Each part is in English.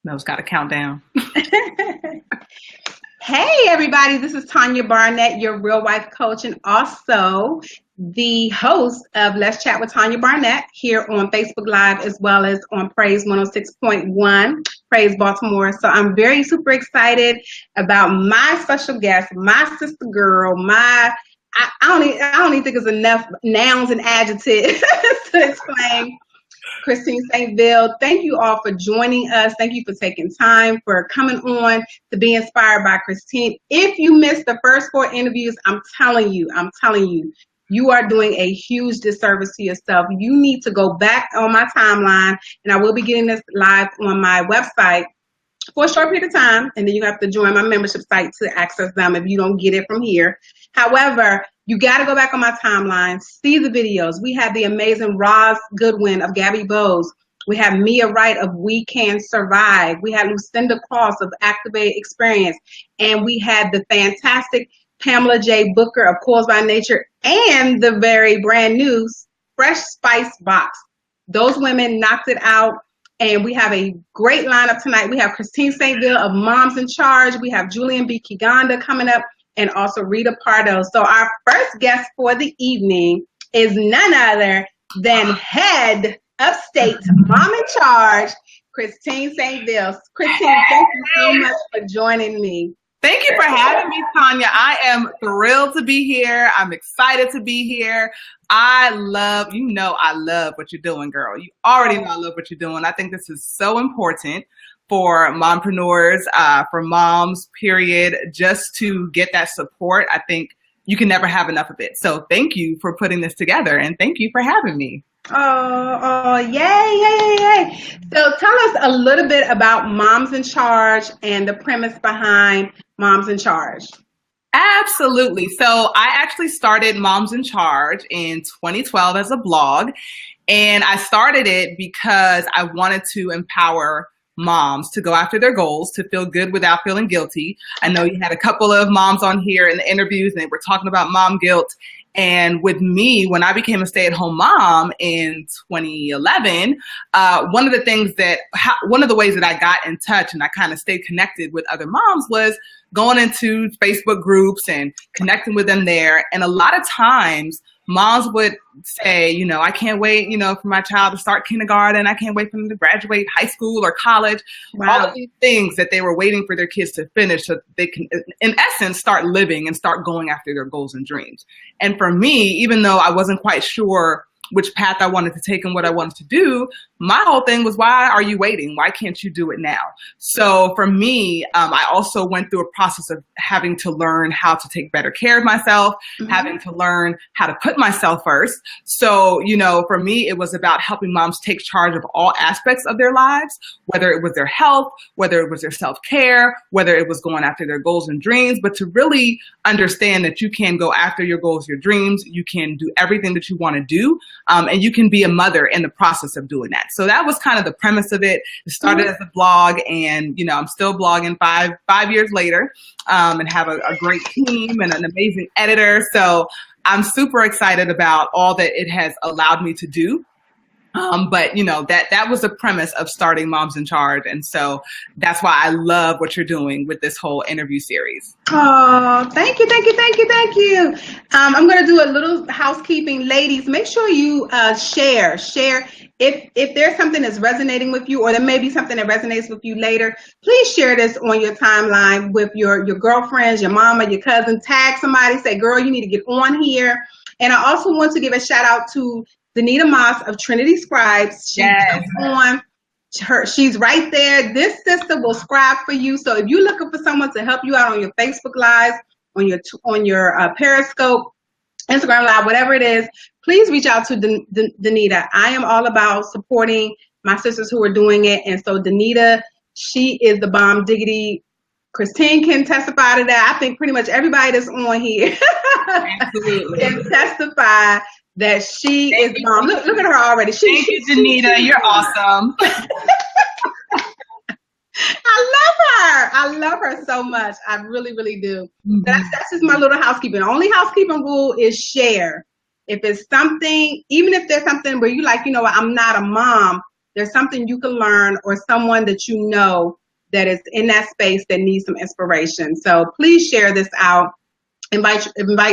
Mel's got to count down. Hey, everybody. This is Tanya Barnett, your real wife coach, and also the host of Let's Chat with Tanya Barnett here on Facebook Live, as well as on Praise 106.1, Praise Baltimore. So I'm very super excited about my special guest, my sister girl, I don't even think it's enough nouns and adjectives to explain Christine St. Thank you all for joining us. Thank you for taking time, for coming on to be inspired by Christine. If you missed the first 4 interviews, I'm telling you, you are doing a huge disservice to yourself. You need to go back on my timeline, and I will be getting this live on my website for a short period of time, and then you have to join my membership site to access them if you don't get it from here. However, you got to go back on my timeline, see the videos. We have the amazing Roz Goodwin of Gabby Bowes. We have Mia Wright of We Can Survive. We have Lucinda Cross of Activate Experience. And we had the fantastic Pamela J. Booker of Calls by Nature and the very brand new Fresh Spice Box. Those women knocked it out. And we have a great lineup tonight. We have Christine St. of Moms in Charge. We have Julian B. Kiganda coming up, and also Rita Pardo. So our first guest for the evening is none other than head of state, Mom in Charge, Christine St. Christine, thank you so much for joining me. Thank you for having me, Tanya. I am thrilled to be here. I'm excited to be here. I love what you're doing, girl. You already know I love what you're doing. I think this is so important for mompreneurs, for moms, period, just to get that support. I think you can never have enough of it. So thank you for putting this together, and thank you for having me. Oh, yay. So tell us a little bit about Moms in Charge and the premise behind Moms in Charge. Absolutely. So I actually started Moms in Charge in 2012 as a blog, and I started it because I wanted to empower moms to go after their goals, to feel good without feeling guilty. I know you had a couple of moms on here in the interviews, and they were talking about mom guilt. And with me, when I became a stay-at-home mom in 2011, one of the ways that I got in touch and I kind of stayed connected with other moms was going into Facebook groups and connecting with them there. And a lot of times moms would say, I can't wait, for my child to start kindergarten. I can't wait for them to graduate high school or college. Wow. All of these things that they were waiting for their kids to finish so they can, in essence, start living and start going after their goals and dreams. And for me, even though I wasn't quite sure which path I wanted to take and what I wanted to do, my whole thing was, why are you waiting? Why can't you do it now? So for me, I also went through a process of having to learn how to take better care of myself, having to learn how to put myself first. So, for me, it was about helping moms take charge of all aspects of their lives, whether it was their health, whether it was their self-care, whether it was going after their goals and dreams, but to really understand that you can go after your goals, your dreams, you can do everything that you want to do. And you can be a mother in the process of doing that. So that was kind of the premise of it. It started as a blog, and I'm still blogging five years later, and have a great team and an amazing editor. So I'm super excited about all that it has allowed me to do. But that was the premise of starting Moms in Charge. And so that's why I love what you're doing with this whole interview series. Oh, thank you. I'm going to do a little housekeeping. Ladies, make sure you share. If there's something that's resonating with you, or there may be something that resonates with you later, please share this on your timeline with your girlfriends, your mama, your cousin. Tag somebody, say, girl, you need to get on here. And I also want to give a shout out to Danita Moss of Trinity Scribes. She's right there. This sister will scribe for you. So if you're looking for someone to help you out on your Facebook Lives, on your Periscope, Instagram Live, whatever it is, please reach out to Danita. I am all about supporting my sisters who are doing it. And so Danita, she is the bomb diggity. Christine can testify to that. I think pretty much everybody that's on here can testify that she is mom. Look at her already. Thank you, Danita. You're awesome. I love her so much. I really, really do. That's just my little housekeeping. The only housekeeping rule is share. If it's something, even if there's something where you like, I'm not a mom, there's something you can learn, or someone that you know that is in that space that needs some inspiration. So please share this out. Invite,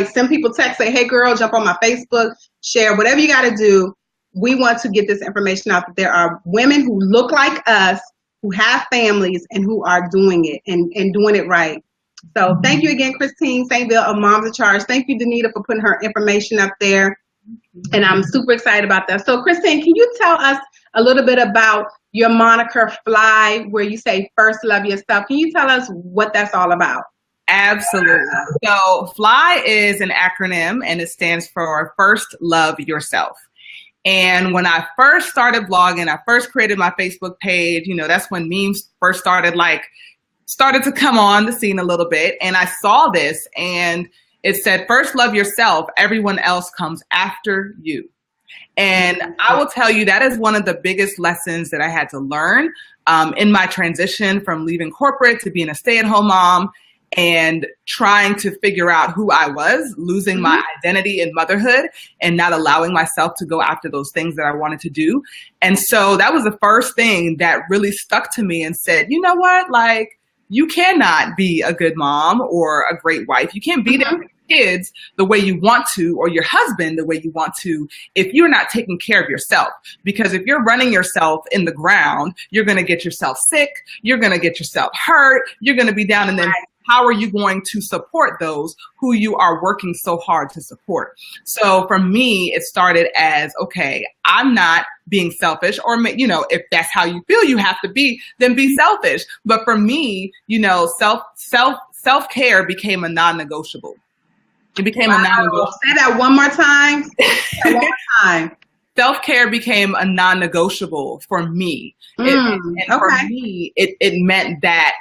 send people text, say, hey girl, jump on my Facebook, share, whatever you got to do. We want to get this information out that there are women who look like us, who have families, and who are doing it and doing it right. So thank you again, Christine St. of Moms in Charge. Thank you, Danita, for putting her information up there. And I'm super excited about that. So Christine, can you tell us a little bit about your moniker Fly, where you say first love yourself? Can you tell us what that's all about? Absolutely. So FLY is an acronym, and it stands for First Love Yourself. And when I first started blogging, I first created my Facebook page, that's when memes first started to come on the scene a little bit. And I saw this, and it said, first love yourself. Everyone else comes after you. And I will tell you, that is one of the biggest lessons that I had to learn in my transition from leaving corporate to being a stay-at-home mom and trying to figure out who I was, losing my identity in motherhood and not allowing myself to go after those things that I wanted to do. And so that was the first thing that really stuck to me and said, you know what, you cannot be a good mom or a great wife. You can't be there for your kids the way you want to, or your husband the way you want to, if you're not taking care of yourself. Because if you're running yourself in the ground, you're going to get yourself sick. You're going to get yourself hurt. You're going to be down, and then how are you going to support those who you are working so hard to support? So for me, it started as, okay, I'm not being selfish, or, if that's how you feel you have to be, then be selfish. But for me, self-care became a non-negotiable. It became a non-negotiable. Say that one more time. One more time. Self-care became a non-negotiable for me. And for me, it meant that,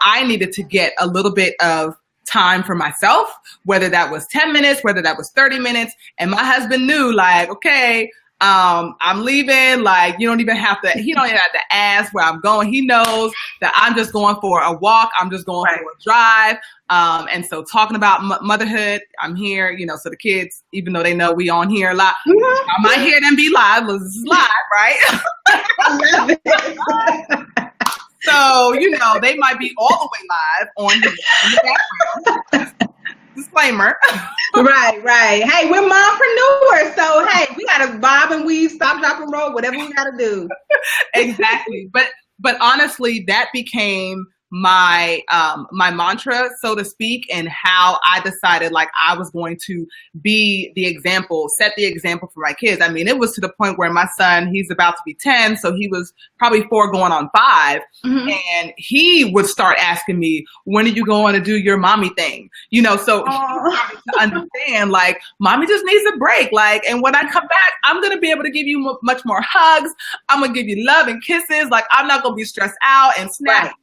I needed to get a little bit of time for myself, whether that was 10 minutes, whether that was 30 minutes. And my husband knew, okay, I'm leaving. He don't even have to ask where I'm going. He knows that I'm just going for a walk. I'm just going for a drive. And so talking about motherhood, I'm here, so the kids, even though they know we on here a lot, I might hear them be live. This is live, right? I love it. So, they might be all the way live on here in the background. Disclaimer. Right. Hey, we're mompreneurs, so hey, we gotta bob and weave, stop, drop, and roll, whatever we gotta do. Exactly. But honestly, that became my my mantra, so to speak, and how I decided I was going to be the example, set the example for my kids. I mean, it was to the point where my son, he's about to be 10, so he was probably 4 going on 5, and he would start asking me, when are you going to do your mommy thing? So he started to understand, mommy just needs a break. And when I come back, I'm going to be able to give you much more hugs. I'm going to give you love and kisses. I'm not going to be stressed out and snappy.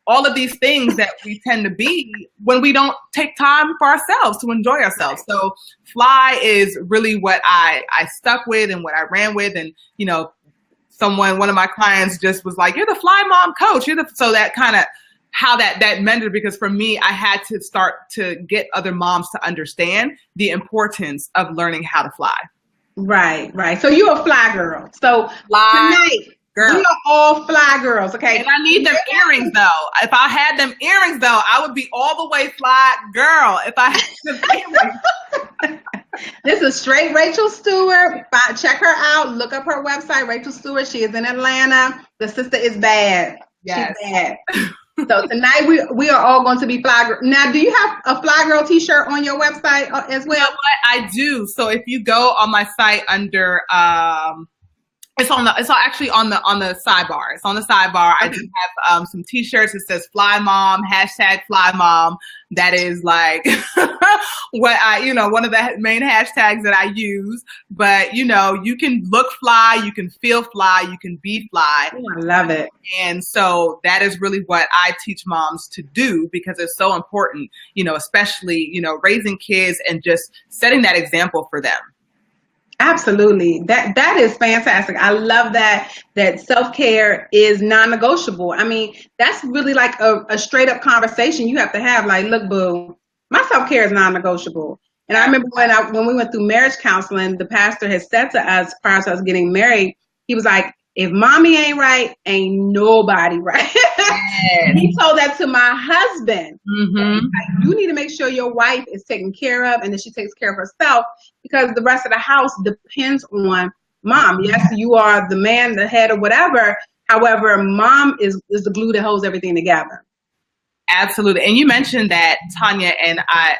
All of these things that we tend to be when we don't take time for ourselves to enjoy ourselves. So FLY is really what I stuck with and what I ran with. And, one of my clients just was like, you're the FLY mom coach. So that kind of how that mentored, because for me, I had to start to get other moms to understand the importance of learning how to fly. Right. So you're a fly girl. So tonight, girl. We are all fly girls, okay? And I need them earrings, though. If I had them earrings, though, I would be all the way fly girl if I had them earrings. This is straight Rachel Stewart. Check her out. Look up her website, Rachel Stewart. She is in Atlanta. The sister is bad. Yes. She's bad. So tonight we are all going to be fly girl. Now, do you have a fly girl t-shirt on your website as well? You know what? I do. So if you go on my site under it's actually on the sidebar. It's on the sidebar. I do have some t-shirts. It says Fly Mom, #FlyMom. That is what one of the main hashtags that I use. But you can look fly, you can feel fly, you can be fly. Oh, I love it. And so that is really what I teach moms to do, because it's so important, especially, raising kids and just setting that example for them. Absolutely. That is fantastic. I love that self-care is non-negotiable. I mean, that's really a straight up conversation you have to have. Look, boo, my self-care is non-negotiable. And I remember when we went through marriage counseling, the pastor had said to us prior to us getting married, he was like, if mommy ain't right, ain't nobody right. Yes. He told that to my husband. Mm-hmm. Like, you need to make sure your wife is taken care of and that she takes care of herself, because the rest of the house depends on mom. Yes, you are the man, the head, or whatever. However, mom is the glue that holds everything together. Absolutely. And you mentioned that, Tanya, and I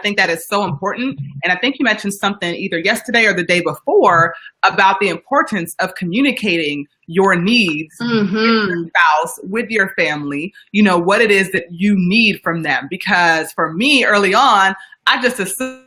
think that is so important. And I think you mentioned something either yesterday or the day before about the importance of communicating your needs with your spouse, with your family, you know, what it is that you need from them. Because for me, early on, I just assumed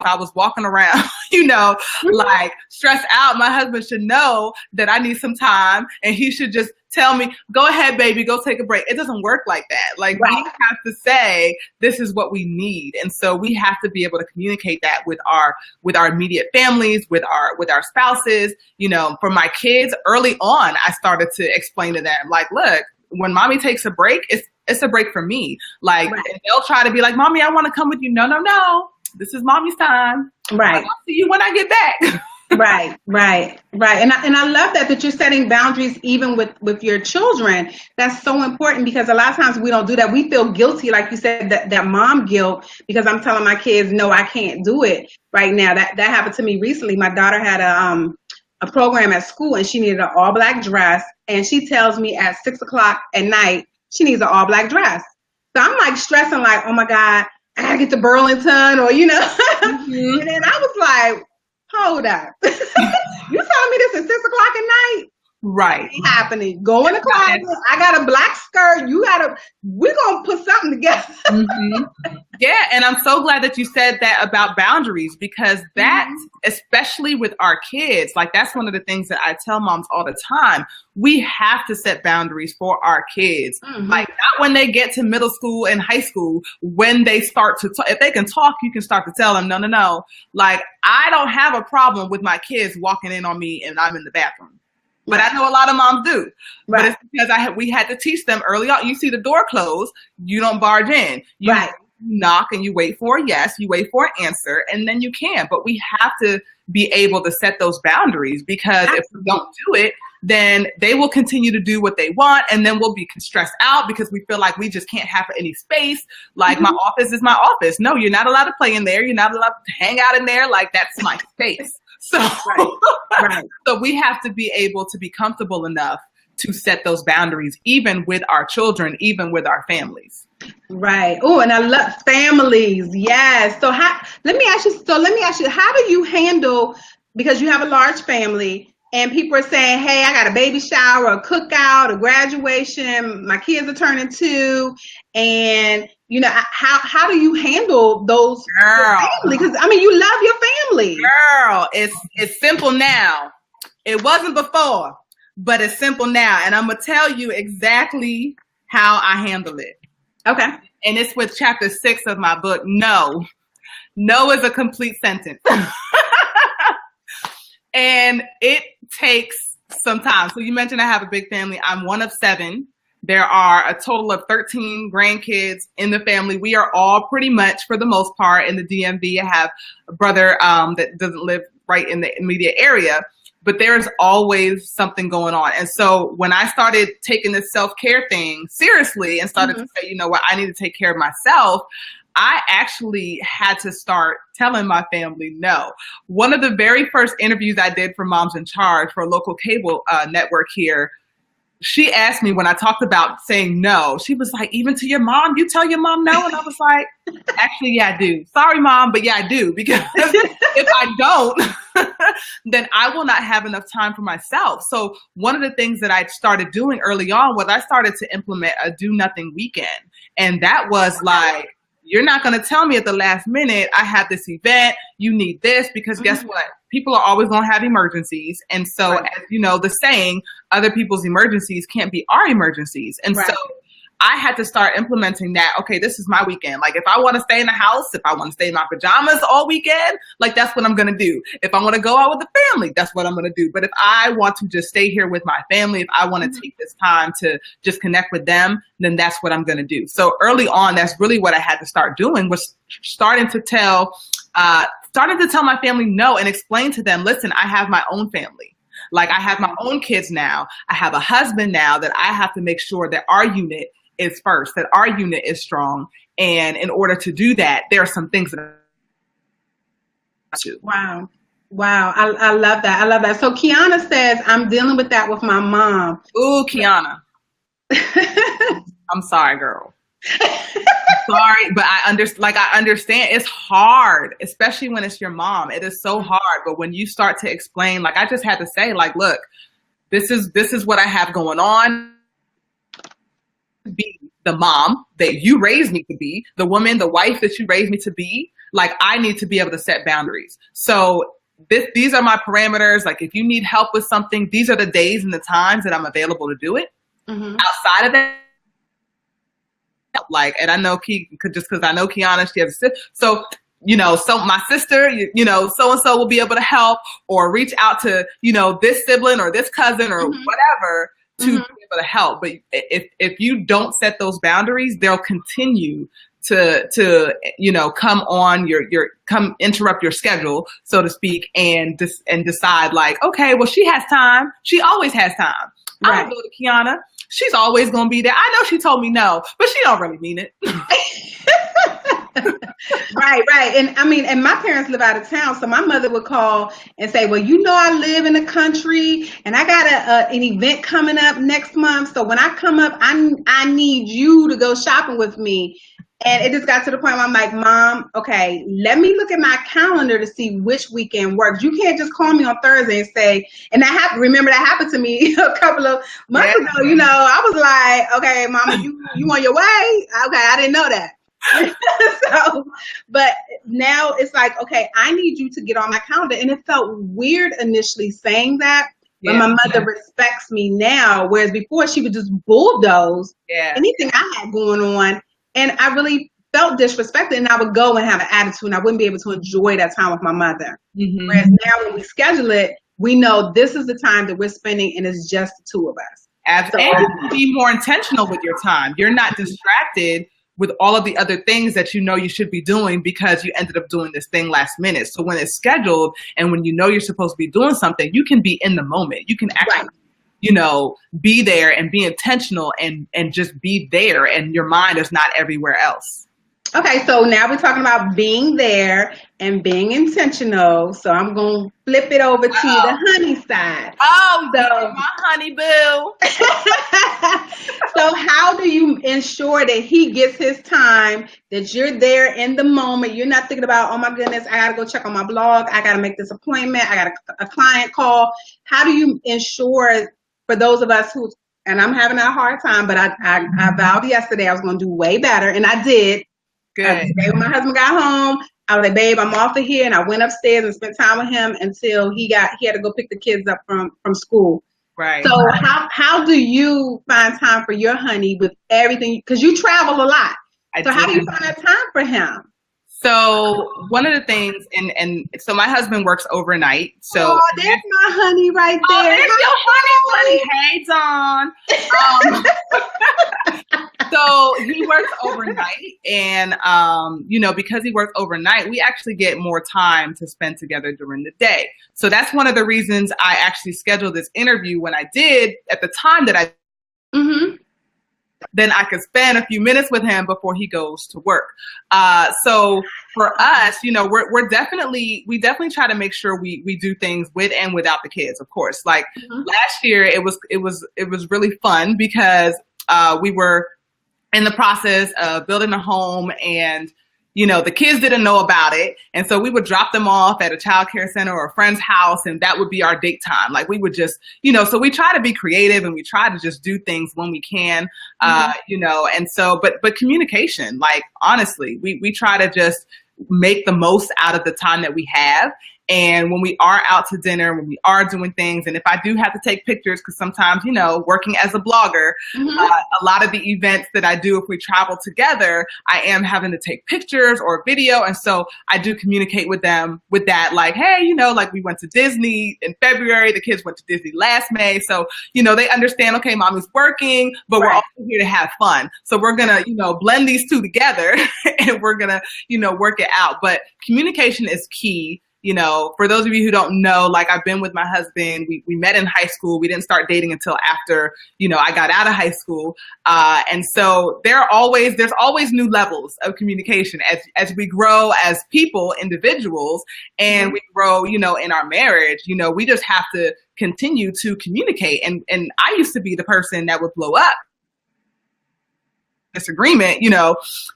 I was walking around, you know, like stressed out. My husband should know that I need some time, and he should just tell me, go ahead, baby, go take a break. It doesn't work like that. Like, we have to say, this is what we need. And so we have to be able to communicate that with our immediate families, with our spouses. You know, for my kids early on, I started to explain to them, like, look, when mommy takes a break, it's a break for me. Like, and they'll try to be like, mommy, I want to come with you. No. This is mommy's time. Right. I'll see you when I get back. Right. And I love that you're setting boundaries even with your children. That's so important, because a lot of times we don't do that. We feel guilty, like you said, that mom guilt, because I'm telling my kids, no, I can't do it right now. That happened to me recently. My daughter had a program at school, and she needed an all black dress, and she tells me at 6:00 at night she needs an all black dress. So I'm like stressing, like, oh my God, I gotta get to Burlington, or, you know. And then I was like, hold up. You telling me this at 6:00 at night? Right. Ain't happening. Go in the closet. I got a black skirt. We're going to put something together. Yeah. And I'm so glad that you said that about boundaries, because that, especially with our kids, like, that's one of the things that I tell moms all the time. We have to set boundaries for our kids. Like, not when they get to middle school and high school, when they start to talk. If they can talk, you can start to tell them, no. Like, I don't have a problem with my kids walking in on me and I'm in the bathroom. But I know a lot of moms do. But it's because we had to teach them early on. You see the door closed, you don't barge in. You knock and you wait for a yes, you wait for an answer, and then you can. But we have to be able to set those boundaries, because if we don't do it, then they will continue to do what they want, and then we'll be stressed out because we feel like we just can't have any space. Like, my office is my office. No, you're not allowed to play in there. You're not allowed to hang out in there. Like, that's my space. So, so we have to be able to be comfortable enough to set those boundaries, even with our children, even with our families. Right. Oh, and I love families. Yes. So let me ask you, how do you handle, because you have a large family and people are saying, hey, I got a baby shower, a cookout, a graduation, my kids are turning 2, and you know, how do you handle those family? Because I mean, you love your family. Girl, it's simple now. It wasn't before, but it's simple now. And I'm gonna tell you exactly how I handle it. Okay. And it's with chapter 6 of my book. No is a complete sentence. And it takes some time. So you mentioned I have a big family. I'm one of 7. There are a total of 13 grandkids in the family. We are all pretty much, for the most part, in the DMV. I have a brother that doesn't live right in the immediate area, but there's always something going on. And so when I started taking this self-care thing seriously and started to say, you know what, I need to take care of myself, I actually had to start telling my family no. One of the very first interviews I did for Moms in Charge for a local cable network here, she asked me when I talked about saying no, she was like, even to your mom, you tell your mom no? And I was like, actually, yeah, I do. Sorry, mom, but yeah, I do. Because if I don't, then I will not have enough time for myself. So one of the things that I started doing early on was I started to implement a do nothing weekend. And that was like, you're not going to tell me at the last minute, I have this event, you need this, because guess what? People are always going to have emergencies. And so, as you know, the saying, other people's emergencies can't be our emergencies. And so I had to start implementing that. Okay, this is my weekend. Like, if I want to stay in the house, if I want to stay in my pajamas all weekend, like, that's what I'm going to do. If I want to go out with the family, that's what I'm going to do. But if I want to just stay here with my family, if I want to take this time to just connect with them, then that's what I'm going to do. So early on, that's really what I had to start doing, was starting to tell my family no and explain to them, listen, I have my own family. Like I have my own kids now. I have a husband now that I have to make sure that our unit is first, that our unit is strong. And in order to do that, there are some things that I do. Wow. Wow. I love that. I love that. So Kiana says, I'm dealing with that with my mom. Ooh, Kiana. I'm sorry, girl. Sorry, but I understand it's hard, especially when it's your mom. It is so hard. But when you start to explain, like I just had to say, like, look, this is what I have going on. Be the mom that you raised me to be, the woman, the wife that you raised me to be. Like I need to be able to set boundaries. So these are my parameters. Like if you need help with something, these are the days and the times that I'm available to do it. Outside of that, like, and I know just because I know Kiana, she has a sister. So, so my sister, so-and-so will be able to help or reach out to, this sibling or this cousin or whatever to be able to help. But if you don't set those boundaries, they'll continue to come on come interrupt your schedule, so to speak, and decide like, okay, well, she has time. She always has time. Right. I'm gonna go to Kiana. She's always gonna be there. I know she told me no, but she don't really mean it. Right. And I mean, and my parents live out of town, so my mother would call and say, well, I live in the country and I got an event coming up next month. So when I come up, I need you to go shopping with me. And it just got to the point where I'm like, Mom, okay, let me look at my calendar to see which weekend works. You can't just call me on Thursday and say, and remember that happened to me a couple of months ago. I was like, okay, Mama, you on your way? Okay, I didn't know that. So, but now it's like, okay, I need you to get on my calendar. And it felt weird initially saying that, but my mother respects me now, whereas before she would just bulldoze anything I had going on. And I really felt disrespected, and I would go and have an attitude, and I wouldn't be able to enjoy that time with my mother. Whereas now when we schedule it, we know this is the time that we're spending, and it's just the two of us. Absolutely. And you can be more intentional with your time. You're not distracted with all of the other things that you should be doing because you ended up doing this thing last minute. So when it's scheduled and when you're supposed to be doing something, you can be in the moment. You can actually be there and be intentional and just be there, and your mind is not everywhere else. Okay, so now we're talking about being there and being intentional. So I'm going to flip it over to the honey side. Oh, so my honey boo. So how do you ensure that he gets his time, that you're there in the moment? You're not thinking about, oh my goodness, I got to go check on my blog. I got to make this appointment. I got a client call. How do you ensure, for those of us who, and I'm having a hard time, but I vowed yesterday I was going to do way better, and I did. Good. When my husband got home, I was like, babe, I'm off of here, and I went upstairs and spent time with him until he had to go pick the kids up from school. Right. So how do you find time for your honey with everything? Because you travel a lot. How do you find that time for him? So one of the things, and so my husband works overnight. So there's my honey right there. Oh, there's your honey. Hey, Dawn. So he works overnight, and because he works overnight, we actually get more time to spend together during the day. So that's one of the reasons I actually scheduled this interview when I did at the time that I. Then I could spend a few minutes with him before he goes to work. So for us, we definitely try to make sure we do things with and without the kids, of course. Like last year, it was really fun because we were in the process of building a home, and the kids didn't know about it. And so we would drop them off at a child care center or a friend's house, and that would be our date time. Like we would just, so we try to be creative and we try to just do things when we can, and so, but communication, like honestly, we try to just make the most out of the time that we have. And when we are out to dinner, when we are doing things, and if I do have to take pictures, because sometimes, working as a blogger, a lot of the events that I do, if we travel together, I am having to take pictures or video. And so I do communicate with them with that, like, hey, like we went to Disney in February, the kids went to Disney last May. So, they understand, okay, mommy's working, but we're also here to have fun. So we're going to, blend these two together and we're going to, work it out. But communication is key. For those of you who don't know, like I've been with my husband, we met in high school. We didn't start dating until after, I got out of high school. And so there's always new levels of communication as we grow as people, individuals, and we grow, in our marriage, we just have to continue to communicate. And I used to be the person that would blow up disagreement, and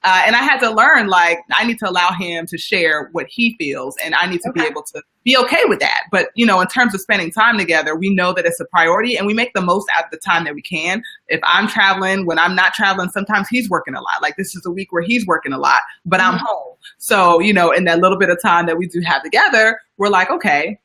I had to learn, like, I need to allow him to share what he feels, and I need to be able to be okay with that. But, in terms of spending time together, we know that it's a priority, and we make the most out of the time that we can. If I'm traveling, when I'm not traveling, sometimes he's working a lot. Like, this is a week where he's working a lot, but I'm home. So, in that little bit of time that we do have together, we're like, okay,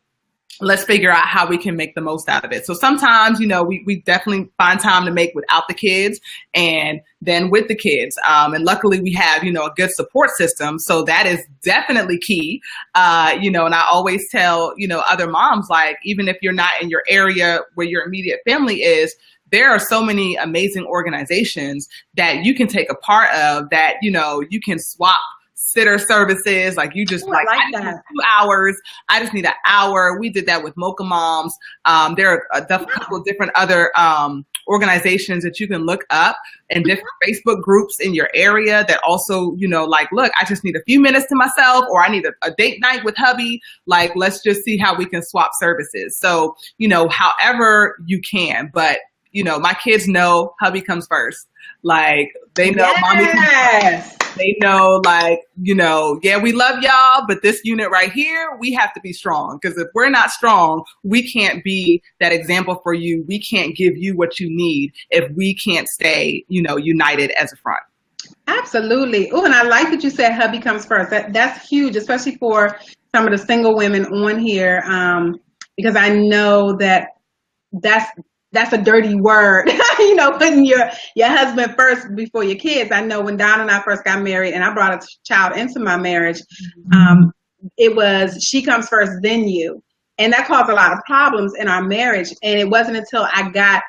let's figure out how we can make the most out of it. So sometimes, we definitely find time to make without the kids and then with the kids. And luckily we have, a good support system. So that is definitely key. And I always tell, other moms, like, even if you're not in your area where your immediate family is, there are so many amazing organizations that you can take a part of that, you can swap sitter services. Like, you just I need 2 hours. I just need an hour. We did that with Mocha Moms. There are a couple of different other organizations that you can look up, and different Facebook groups in your area that also, look, I just need a few minutes to myself, or I need a date night with hubby. Like, let's just see how we can swap services. So, however you can, but my kids know hubby comes first. Like, they know mommy comes first. They know, like, yeah, we love y'all, but this unit right here, we have to be strong. Because if we're not strong, we can't be that example for you. We can't give you what you need if we can't stay, united as a front. Absolutely. Oh, and I like that you said hubby comes first. That's huge, especially for some of the single women on here, because I know that that's a dirty word, putting your husband first before your kids. I know when Don and I first got married and I brought a child into my marriage, it was she comes first, then you. And that caused a lot of problems in our marriage. And it wasn't until I got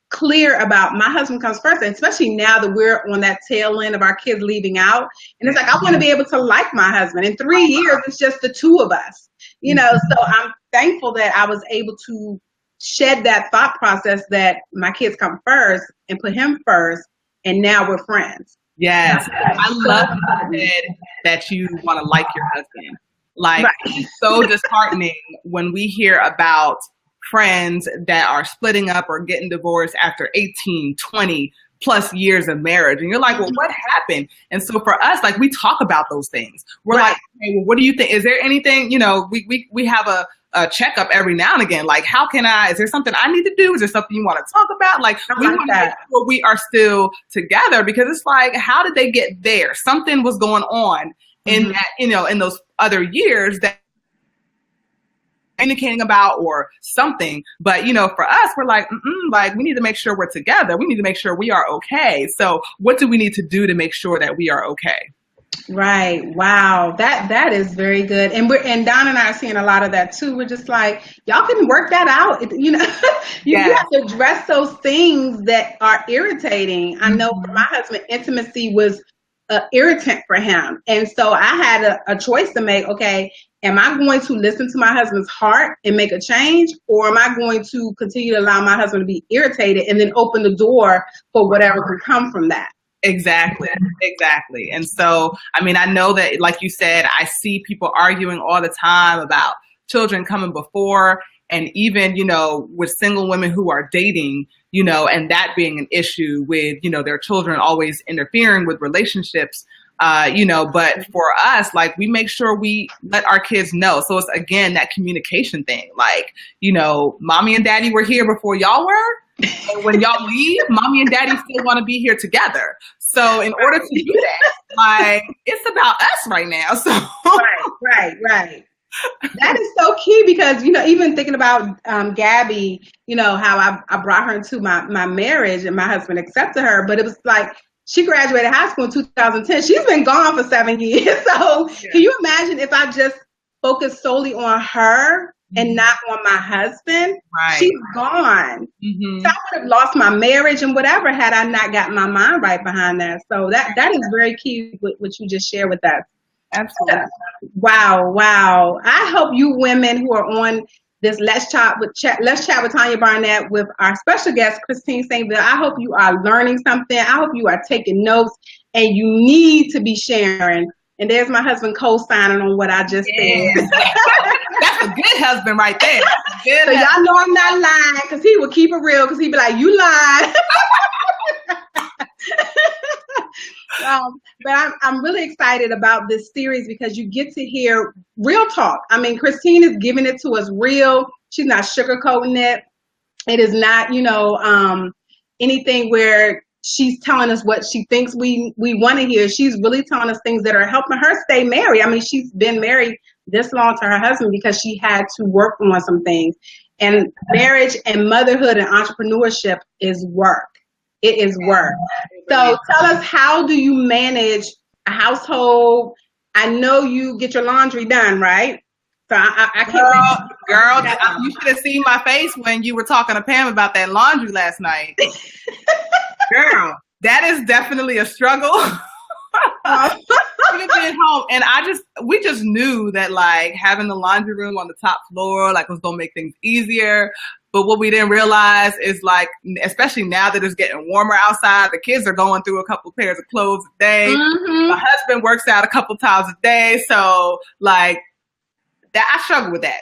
clear about my husband comes first, and especially now that we're on that tail end of our kids leaving out. And it's like, I want to be able to like my husband. In 3 years, it's just the two of us, so I'm thankful that I was able to shed that thought process that my kids come first and put him first, and now we're friends. Yes. I love that you want to like your husband. Like, it's so disheartening when we hear about friends that are splitting up or getting divorced after 18, 20 plus years of marriage. And you're like, well, what happened? And so for us, like, we talk about those things. We're like, hey, well, what do you think? Is there anything, we have a checkup every now and again. Like, is there something I need to do? Is there something you want to talk about? Like, we want to make sure we are still together, because it's like, how did they get there? Something was going on in that, in those other years that communicating about or something. But, for us, we're like, we need to make sure we're together. We need to make sure we are okay. So what do we need to do to make sure that we are okay? Right. Wow. That is very good. And Don and I are seeing a lot of that too. We're just like, y'all can work that out. You have to address those things that are irritating. I know for my husband, intimacy was an irritant for him. And so I had a choice to make. Okay, am I going to listen to my husband's heart and make a change? Or am I going to continue to allow my husband to be irritated and then open the door for whatever can come from that? Exactly. And so, I know that, like you said, I see people arguing all the time about children coming before, and even, with single women who are dating, and that being an issue with, their children always interfering with relationships, but for us, like, we make sure we let our kids know. So it's, again, that communication thing. Like, mommy and daddy were here before y'all were. And when y'all leave, mommy and daddy still want to be here together. So in order to do that, like, it's about us right now. So right. That is so key, because, even thinking about Gabby, how I brought her into my marriage and my husband accepted her, but it was like, she graduated high school in 2010. She's been gone for 7 years. So Can you imagine if I just focused solely on her and not on my husband? Right. She's gone. So I would have lost my marriage and whatever had I not gotten my mind right behind that. So that is very key, what you just shared with us. Absolutely. Wow. I hope you women who are on this Let's Chat with Tanya Barnett with our special guest, Christine St. I hope you are learning something. I hope you are taking notes, and you need to be sharing. And there's my husband co-signing on what I just said. That's a good husband right there. So y'all know I'm not lying, because he will keep it real, because he'd be like, you lied. But I'm really excited about this series because you get to hear real talk. I mean, Christine is giving it to us real. She's not sugarcoating it. It is not, anything where she's telling us what she thinks we want to hear. She's really telling us things that are helping her stay married. I mean, she's been married this long to her husband because she had to work on some things. And marriage and motherhood and entrepreneurship is work. It is work. So tell us, how do you manage a household? I know you get your laundry done, right? So I can't. Girl, you should have seen my face when you were talking to Pam about that laundry last night. Girl, that is definitely a struggle. Being home, and we just knew that like having the laundry room on the top floor like was gonna make things easier. But what we didn't realize is like, especially now that it's getting warmer outside, the kids are going through a couple pairs of clothes a day. Mm-hmm. My husband works out a couple times a day, so like that I struggle with that.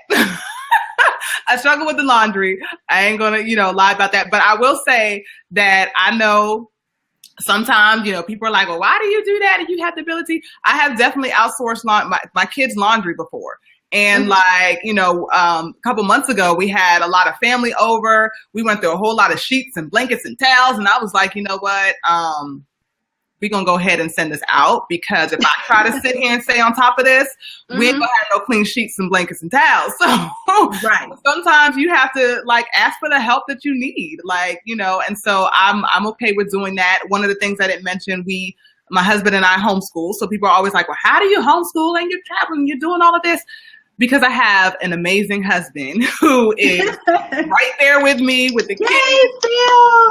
I struggle with the laundry. I ain't gonna lie about that, but I will say that I know. Sometimes, people are like, well, why do you do that if you have the ability? I have definitely outsourced my kids' laundry before. And a couple months ago, we had a lot of family over. We went through a whole lot of sheets and blankets and towels. And I was like, you know what? We're going to go ahead and send this out, because if I try to sit here and stay on top of this, we ain't going to have no clean sheets and blankets and towels. So right. Sometimes you have to like ask for the help that you need, and so I'm okay with doing that. One of the things I didn't mention, my husband and I homeschool. So people are always like, well, how do you homeschool and you're traveling, you're doing all of this? Because I have an amazing husband who is right there with me with the kids.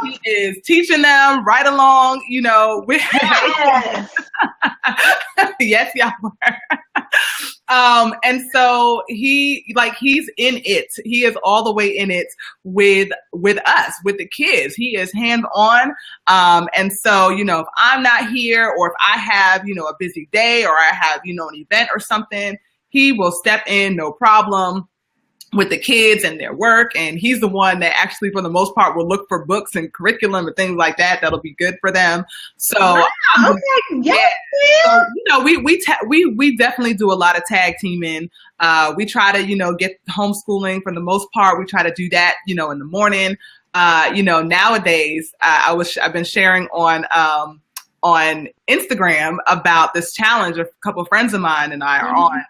He is teaching them right along, Yes, yes, y'all were. And so he's in it. He is all the way in it with us, with the kids. He is hands on. And so, if I'm not here, or if I have, a busy day, or I have, an event or something, he will step in, no problem, with the kids and their work. And he's the one that actually, for the most part, will look for books and curriculum and things like that that'll be good for them. So, So, we definitely do a lot of tag teaming. We try to, get homeschooling for the most part. We try to do that, in the morning. Nowadays, I've been sharing on Instagram about this challenge a couple of friends of mine and I are on.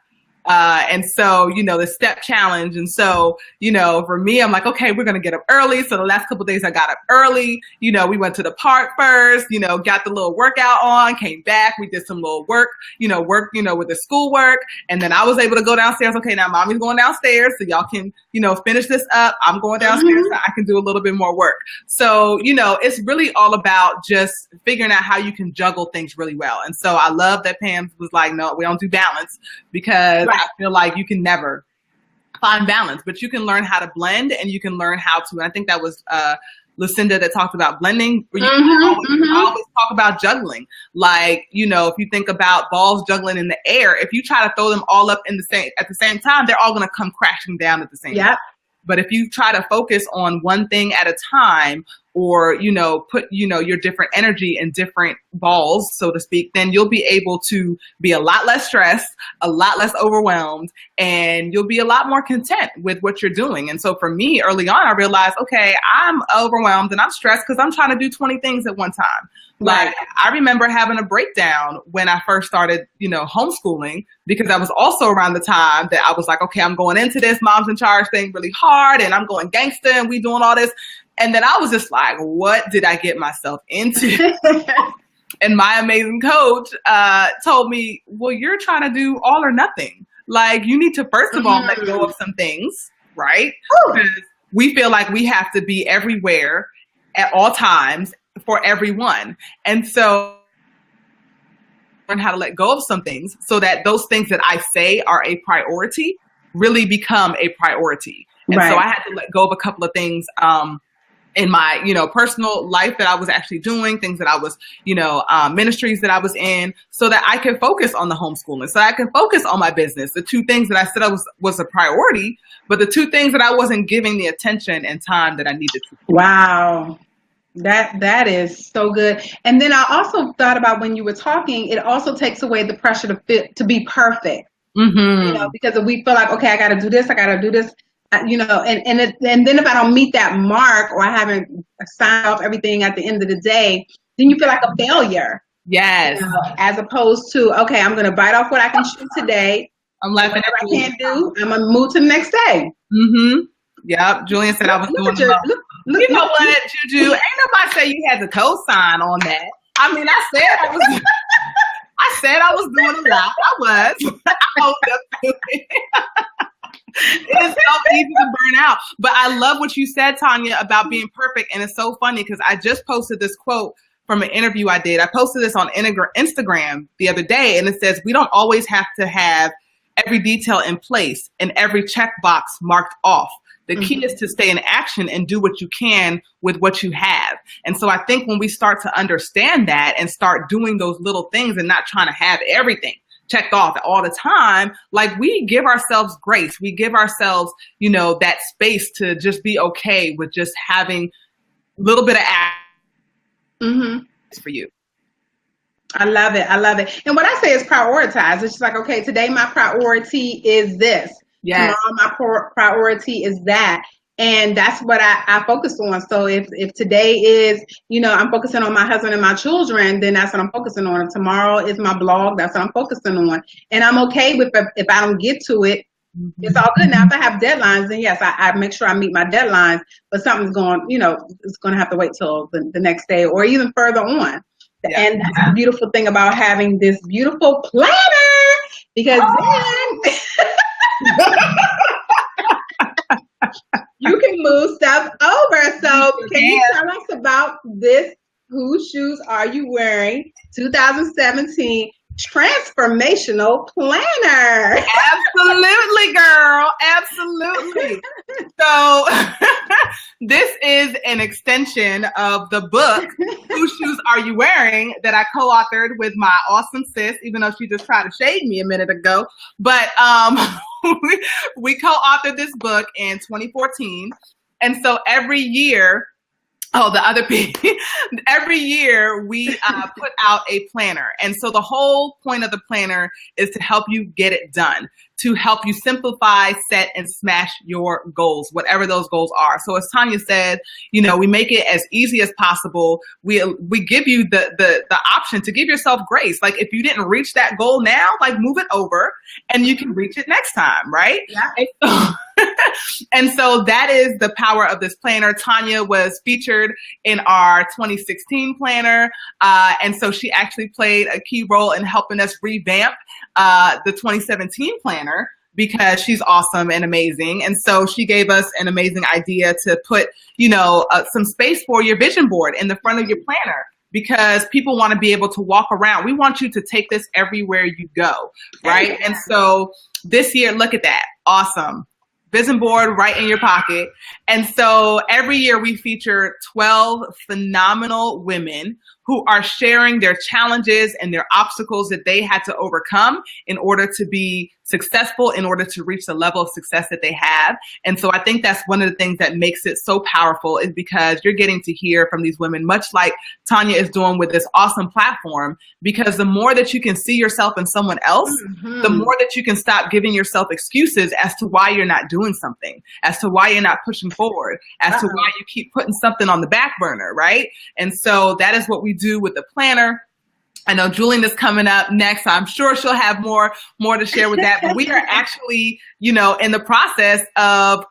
And so, the step challenge. And so, for me, I'm like, okay, we're going to get up early. So the last couple of days I got up early, we went to the park first, got the little workout on, came back. We did some little work, with the schoolwork. And then I was able to go downstairs. Okay, now mommy's going downstairs. So y'all can, finish this up. I'm going downstairs so I can do a little bit more work. So, it's really all about just figuring out how you can juggle things really well. And so I love that Pam was like, no, we don't do balance, because I feel like you can never find balance, but you can learn how to blend, and you can learn how to, and I think that was Lucinda that talked about blending. You always talk about juggling. Like, if you think about balls juggling in the air, if you try to throw them all up at the same time, they're all going to come crashing down at the same time. But if you try to focus on one thing at a time, or, put, your different energy in different balls, so to speak, then you'll be able to be a lot less stressed, a lot less overwhelmed, and you'll be a lot more content with what you're doing. And so for me, early on, I realized, okay, I'm overwhelmed and I'm stressed because I'm trying to do 20 things at one time. Like, I remember having a breakdown when I first started, homeschooling, because that was also around the time that I was like, okay, I'm going into this Moms in Charge thing really hard, and I'm going gangster, and we doing all this. And then I was just like, what did I get myself into? And my amazing coach told me, well, you're trying to do all or nothing. Like, you need to, first of all, let go of some things, right? Because we feel like we have to be everywhere at all times for everyone. And so learn how to let go of some things so that those things that I say are a priority really become a priority. And so I had to let go of a couple of things in my, personal life that I was actually doing, things that I was, ministries that I was in, so that I could focus on the homeschooling, so I could focus on my business. The two things that I said was a priority, but the two things that I wasn't giving the attention and time that I needed to. Wow. That is so good. And then I also thought about when you were talking, it also takes away the pressure to be perfect. Mm-hmm. Because if we feel like, okay, I got to do this, and then if I don't meet that mark, or I haven't signed off everything at the end of the day, then you feel like a failure. Yes. As opposed to, okay, I'm going to bite off what I can chew today. I'm laughing at what I can't do. I'm going to move to the next day. Mm-hmm. Yep. Julian said I was doing you know what, Juju? Ain't nobody say you had to co-sign on that. I mean, I said I was doing a lot. I was. I hope that's it. It's so easy to burn out. But I love what you said, Tanya, about being perfect. And it's so funny because I just posted this quote from an interview I did. I posted this on Instagram the other day, and it says, we don't always have to have every detail in place and every checkbox marked off. The key is to stay in action and do what you can with what you have. And so I think when we start to understand that and start doing those little things and not trying to have everything checked off all the time, like we give ourselves grace. We give ourselves, that space to just be okay with just having a little bit of action for you. I love it. And what I say is prioritize. It's just like, okay, today my priority is this. Yes. Tomorrow my priority is that. And that's what I focus on. So if today is, I'm focusing on my husband and my children, then that's what I'm focusing on. If tomorrow is my blog, that's what I'm focusing on. And I'm okay with if I don't get to it, it's all good. Now, if I have deadlines, then yes, I make sure I meet my deadlines, but something's going, it's going to have to wait till the next day or even further on. Yeah. And that's the beautiful thing about having this beautiful planner, because then you can move stuff over. So can you tell us about this Whose Shoes Are You Wearing 2017 transformational planner? Absolutely, girl. Absolutely. So this is an extension of the book, Whose Shoes Are You Wearing, that I co-authored with my awesome sis, even though she just tried to shade me a minute ago. But we co-authored this book in 2014. And so every year, every year we put out a planner. And so the whole point of the planner is to help you get it done, to help you simplify, set, and smash your goals, whatever those goals are. So as Tanya said, we make it as easy as possible. We give you the option to give yourself grace. Like if you didn't reach that goal now, like move it over and you can reach it next time, right? Yeah. And so that is the power of this planner. Tanya was featured in our 2016 planner. And so she actually played a key role in helping us revamp the 2017 planner, because she's awesome and amazing. And so she gave us an amazing idea to put, some space for your vision board in the front of your planner, because people want to be able to walk around. We want you to take this everywhere you go, right? And so this year, look at that. Awesome. Vision board right in your pocket. And so every year we feature 12 phenomenal women who are sharing their challenges and their obstacles that they had to overcome in order to be successful, in order to reach the level of success that they have. And so I think that's one of the things that makes it so powerful, is because you're getting to hear from these women, much like Tanya is doing with this awesome platform, because the more that you can see yourself in someone else, the more that you can stop giving yourself excuses as to why you're not doing something, as to why you're not pushing forward, as to why you keep putting something on the back burner, right? And so that is what we do with the planner. I know Julian is coming up next. I'm sure she'll have more to share with that. But we are actually, in the process of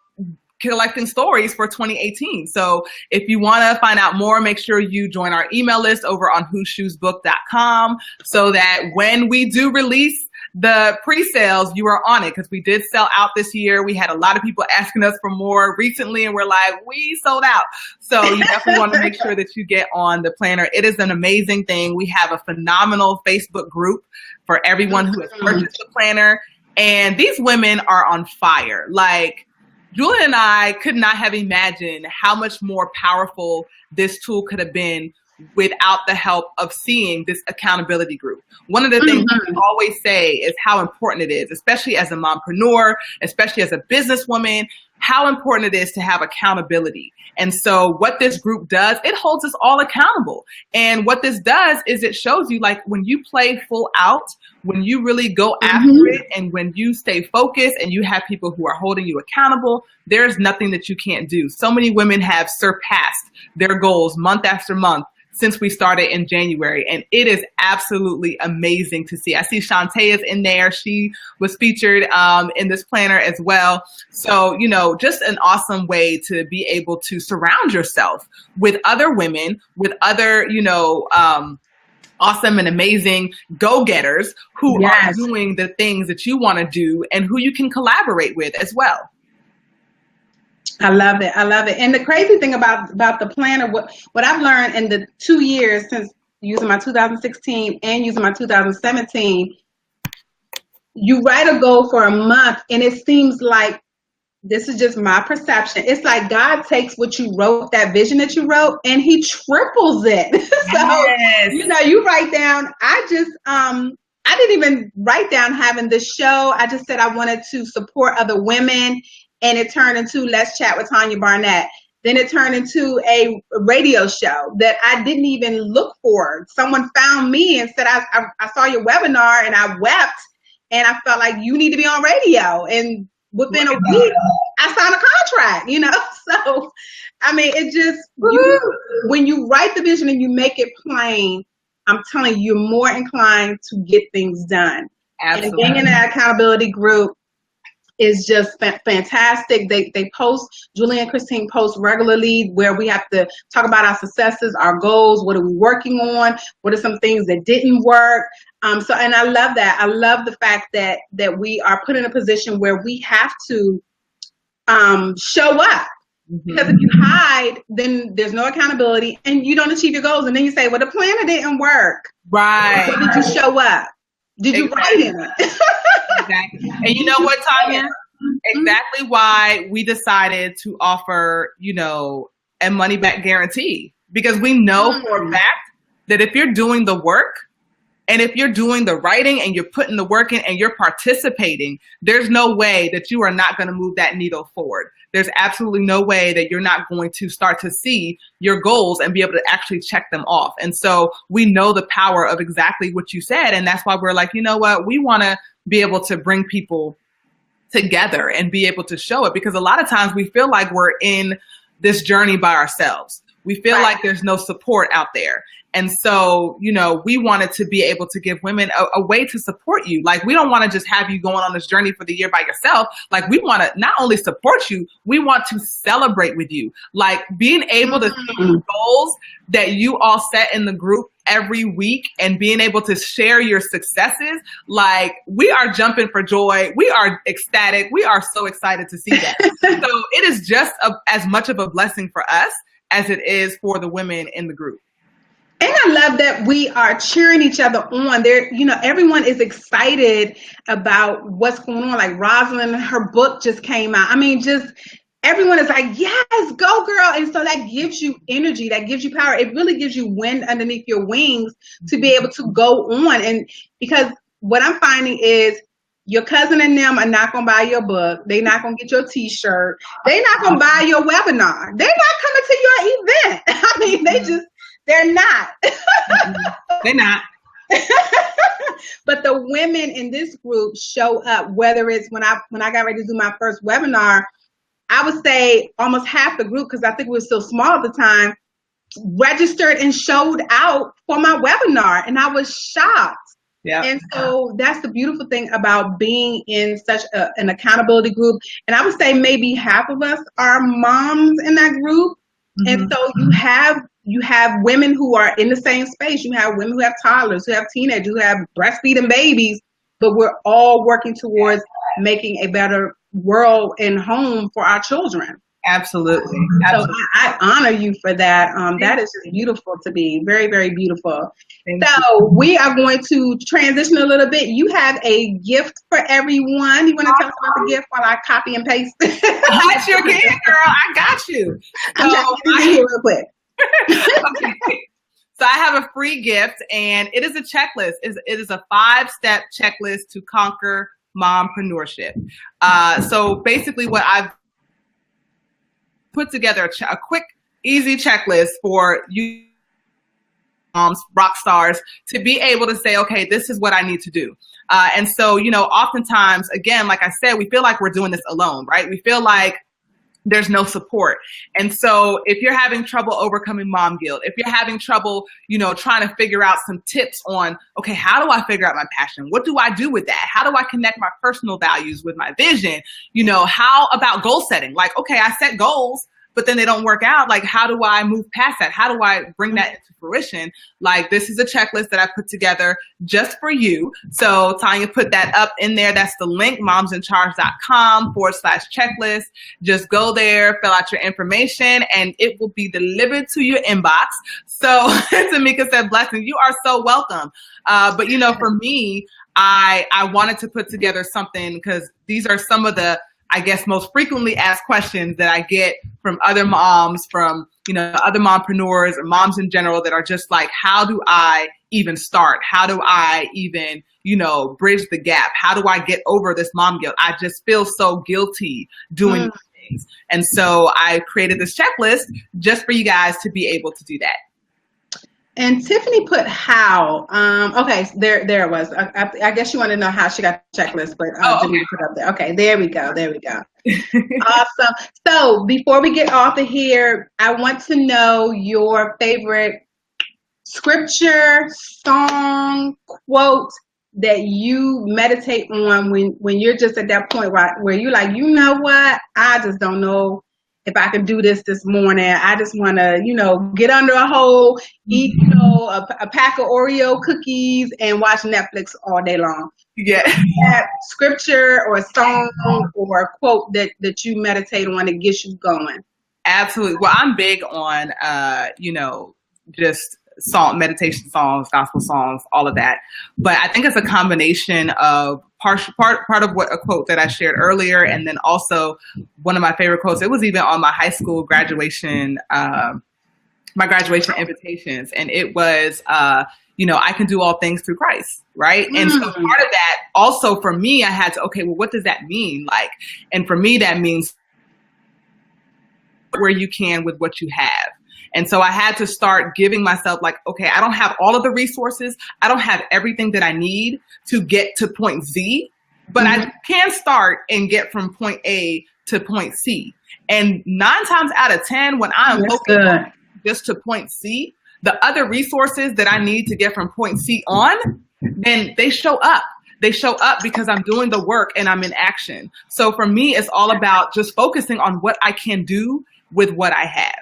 collecting stories for 2018. So if you want to find out more, make sure you join our email list over on whoseshoesbook.com, so that when we do release the pre-sales, you are on it because we did sell out this year. We had a lot of people asking us for more recently, and we're like, we sold out. So you definitely want to make sure that you get on the planner. It is an amazing thing. We have a phenomenal Facebook group for everyone who has purchased the planner. And these women are on fire. Like, Julia and I could not have imagined how much more powerful this tool could have been without the help of seeing this accountability group. One of the things we always say is how important it is, especially as a mompreneur, especially as a businesswoman, how important it is to have accountability. And so what this group does, it holds us all accountable. And what this does is it shows you, like, when you play full out, when you really go after it, and when you stay focused and you have people who are holding you accountable, there's nothing that you can't do. So many women have surpassed their goals month after month since we started in January. And it is absolutely amazing to see. I see Shantae is in there. She was featured in this planner as well. So, you know, just an awesome way to be able to surround yourself with other women, with other, you know, awesome and amazing go-getters who are doing the things that you want to do and who you can collaborate with as well. I love it. I love it. And the crazy thing about the planner, what I've learned in the 2 years since using my 2016 and using my 2017, you write a goal for a month and it seems like, this is just my perception, it's like God takes what you wrote, that vision that you wrote, and he triples it. So, you know, you write down, I didn't even write down having this show. I just said I wanted to support other women. And it turned into Let's Chat with Tanya Barnett. Then it turned into a radio show that I didn't even look for. Someone found me and said, I saw your webinar, and I wept, and I felt like you need to be on radio. And within a week, I signed a contract, you know? So, I mean, it just, when you write the vision and you make it plain, I'm telling you, you're more inclined to get things done. Absolutely. And being in that accountability group is just fantastic. They post, Julie and Christine post regularly, where we have to talk about our successes, our goals, what are we working on, what are some things that didn't work. So, and I love that. I love the fact that we are put in a position where we have to show up. Because if you hide, then there's no accountability and you don't achieve your goals. And then you say, well, the planner didn't work. Right. So did you show up? Did you write in it? Exactly. And you know what, Tanya? Exactly why we decided to offer, you know, a money back guarantee, because we know for a fact that if you're doing the work and if you're doing the writing and you're putting the work in and you're participating, there's no way that you are not going to move that needle forward. There's absolutely no way that you're not going to start to see your goals and be able to actually check them off. And so we know the power of exactly what you said. And that's why we're like, you know what, we want to be able to bring people together and be able to show it, because a lot of times we feel like we're in this journey by ourselves. We feel like there's no support out there. And so, you know, we wanted to be able to give women a way to support you. Like, we don't want to just have you going on this journey for the year by yourself. Like, we want to not only support you, we want to celebrate with you. Like, being able to see the goals that you all set in the group every week and being able to share your successes, like, we are jumping for joy. We are ecstatic. We are so excited to see that. So it is just as much of a blessing for us as it is for the women in the group. And I love that we are cheering each other on. There, you know, everyone is excited about what's going on. Like Rosalind, her book just came out. I mean, just everyone is like, yes, go girl. And so that gives you energy, that gives you power. It really gives you wind underneath your wings to be able to go on. And because what I'm finding is your cousin and them are not going to buy your book. They're not going to get your t-shirt. They're not going to buy your webinar. They're not coming to your event. I mean, they're not. They're not. But the women in this group show up, whether it's when I got ready to do my first webinar, I would say almost half the group, because I think we were still small at the time, registered and showed out for my webinar. And I was shocked. Yeah. And so that's the beautiful thing about being in such an accountability group. And I would say maybe half of us are moms in that group. And so you have women who are in the same space. You have women who have toddlers, who have teenagers, who have breastfeeding babies, but we're all working towards making a better world and home for our children. Absolutely. So I honor you for that. That is just beautiful to me. Very, very beautiful. So we are going to transition a little bit. You have a gift for everyone. You want to tell us about the gift while I copy and paste? I sure can, girl. I got you. I'm trying to get in here real quick. Okay. So I have a free gift, and it is a checklist. It is a 5-step checklist to conquer mompreneurship. So basically what I've put together a quick, easy checklist for you moms, rock stars, to be able to say, okay, this is what I need to do. And so, oftentimes, again, like I said, we feel like we're doing this alone, right? We feel like there's no support. And so if you're having trouble overcoming mom guilt, if you're having trouble, trying to figure out some tips on, okay, how do I figure out my passion? What do I do with that? How do I connect my personal values with my vision? How about goal setting? Like, okay, I set goals, but then they don't work out. Like, how do I move past that? How do I bring that into fruition? Like, this is a checklist that I put together just for you. So Tanya put that up in there. That's the link, momsincharge.com/checklist. Just go there, fill out your information, and it will be delivered to your inbox. So Tamika said, blessing, you are so welcome. But for me, I wanted to put together something because these are some of the, I guess, most frequently asked questions that I get from other moms, from, other mompreneurs or moms in general that are just like, how do I even start? How do I even, bridge the gap? How do I get over this mom guilt? I just feel so guilty doing things. And so I created this checklist just for you guys to be able to do that. And Tiffany put how. Okay, there it was. I guess you want to know how she got the checklist, but okay. Put up there. Okay, there we go. Awesome. So before we get off of here, I want to know your favorite scripture, song, quote that you meditate on when you're just at that point where you're like, you know what? I just don't know if I can do this morning. I just want to, get under a hole, eat, a pack of Oreo cookies and watch Netflix all day long. Yeah. That scripture or a song or a quote that you meditate on that gets you going. Absolutely. Well, I'm big on, just meditation songs, gospel songs, all of that. But I think it's a combination of part of what a quote that I shared earlier, and then also one of my favorite quotes. It was even on my high school graduation, my graduation invitations, and it was, I can do all things through Christ, right? And so part of that also for me, I had to, okay, well, what does that mean? Like, and for me, that means where you can with what you have. And so I had to start giving myself like, okay, I don't have all of the resources. I don't have everything that I need to get to point Z, but I can start and get from point A to point C. And 9 times out of 10, when I'm focused just to point C, the other resources that I need to get from point C on, then they show up. They show up because I'm doing the work and I'm in action. So for me, it's all about just focusing on what I can do with what I have.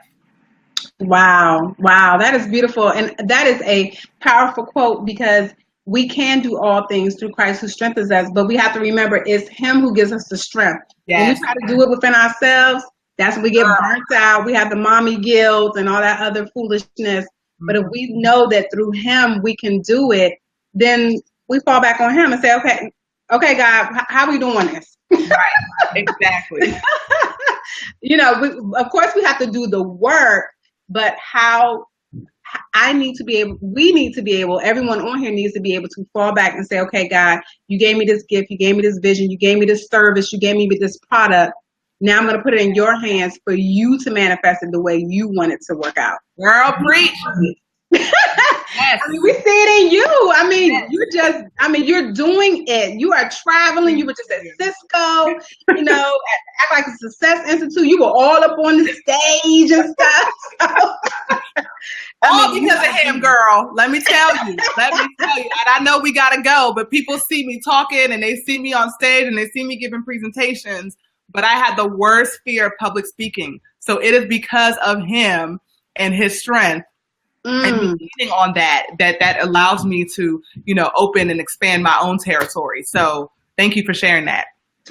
Wow. That is beautiful. And that is a powerful quote because we can do all things through Christ who strengthens us, but we have to remember it's him who gives us the strength. Yes. When we try to do it within ourselves, that's when we get burnt out. We have the mommy guilt and all that other foolishness. But if we know that through him we can do it, then we fall back on him and say, okay, God, how are we doing this? Right. Exactly. Of course we have to do the work, but we need to be able, everyone on here needs to be able to fall back and say, okay, God, you gave me this gift, you gave me this vision, you gave me this service, you gave me this product. Now I'm going to put it in your hands for you to manifest it the way you want it to work out. Girl, preach. Yes. I mean, we see it in you. I mean, you're doing it. You are traveling. You were just at Cisco, act like a Success Institute. You were all up on the stage and stuff. Because of him, girl. Let me tell you. And I know we got to go, but people see me talking and they see me on stage and they see me giving presentations, but I had the worst fear of public speaking. So it is because of him and his strength And leaning on that allows me to, open and expand my own territory. So thank you for sharing that.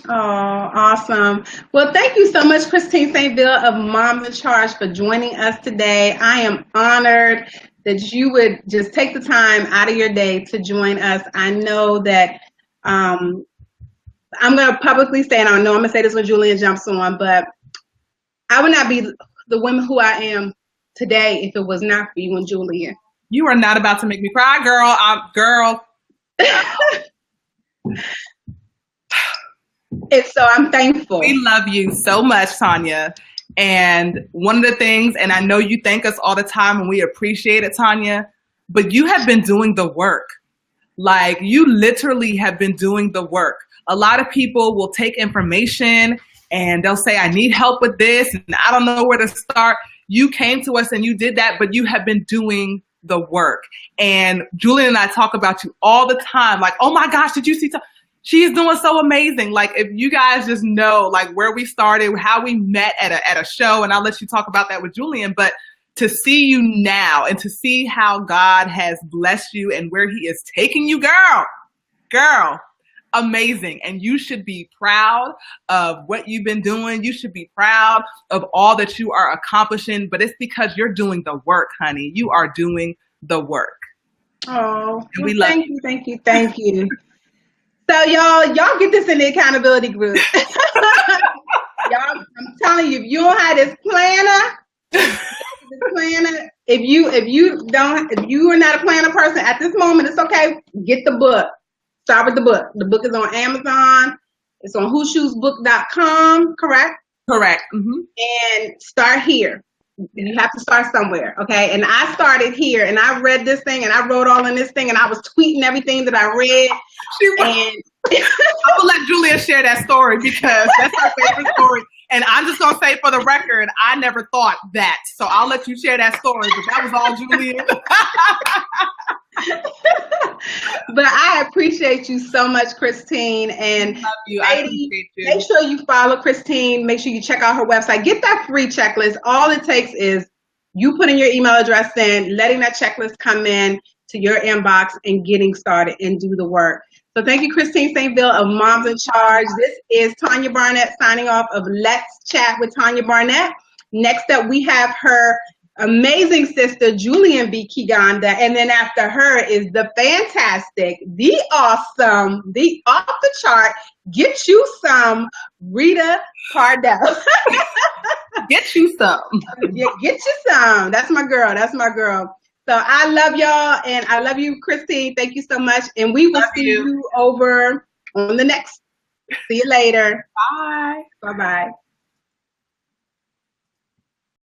Oh, awesome. Well, thank you so much, Christine St. of Moms in Charge, for joining us today. I am honored that you would just take the time out of your day to join us. I know that I'm going to publicly say, and I know I'm going to say this when Julian jumps on, but I would not be the woman who I am today if it was not for you and Julian. You are not about to make me cry, girl. So I'm thankful. We love you so much, Tanya. And one of the things, and I know you thank us all the time and we appreciate it, Tanya, but you have been doing the work. Like, you literally have been doing the work. A lot of people will take information and they'll say, I need help with this and I don't know where to start. You came to us and you did that, but you have been doing the work. And Julian and I talk about you all the time. Like, oh my gosh, did you see? She's doing so amazing. Like, if you guys just know, like, where we started, how we met at a show, and I'll let you talk about that with Julian, but to see you now and to see how God has blessed you and where he is taking you, girl, amazing. And you should be proud of what you've been doing. You should be proud of all that you are accomplishing, but it's because you're doing the work, honey. You are doing the work. Oh, and we love you. Thank you. So y'all get this in the accountability group. Y'all, I'm telling you, if you don't have this planner, if you are not a planner person at this moment, it's okay. Get the book. Start with the book. The book is on Amazon. It's on whoshoesbook.com, correct? Correct. Mm-hmm. And start here. You have to start somewhere, okay? And I started here, and I read this thing, and I wrote all in this thing, and I was tweeting everything that I read. And I will let Julia share that story because that's her favorite story. And I'm just going to say for the record, I never thought that. So I'll let you share that story, but that was all Julia. But I appreciate you so much, Christine. And love you. I appreciate you. Make sure you follow Christine. Make sure you check out her website. Get that free checklist. All it takes is you putting your email address in, letting that checklist come in to your inbox, and getting started and do the work. So thank you, Christine St. of Moms in Charge. This is Tanya Barnett signing off of Let's Chat with Tanya Barnett. Next up, we have her amazing sister, Julian B. Kiganda. And then after her is the fantastic, the awesome, the off the chart, get you some, Rita Cardell. Get you some. Yeah, get you some. That's my girl. So I love y'all, and I love you, Christine. Thank you so much. And we will see you over on the next. See you later. Bye. Bye-bye.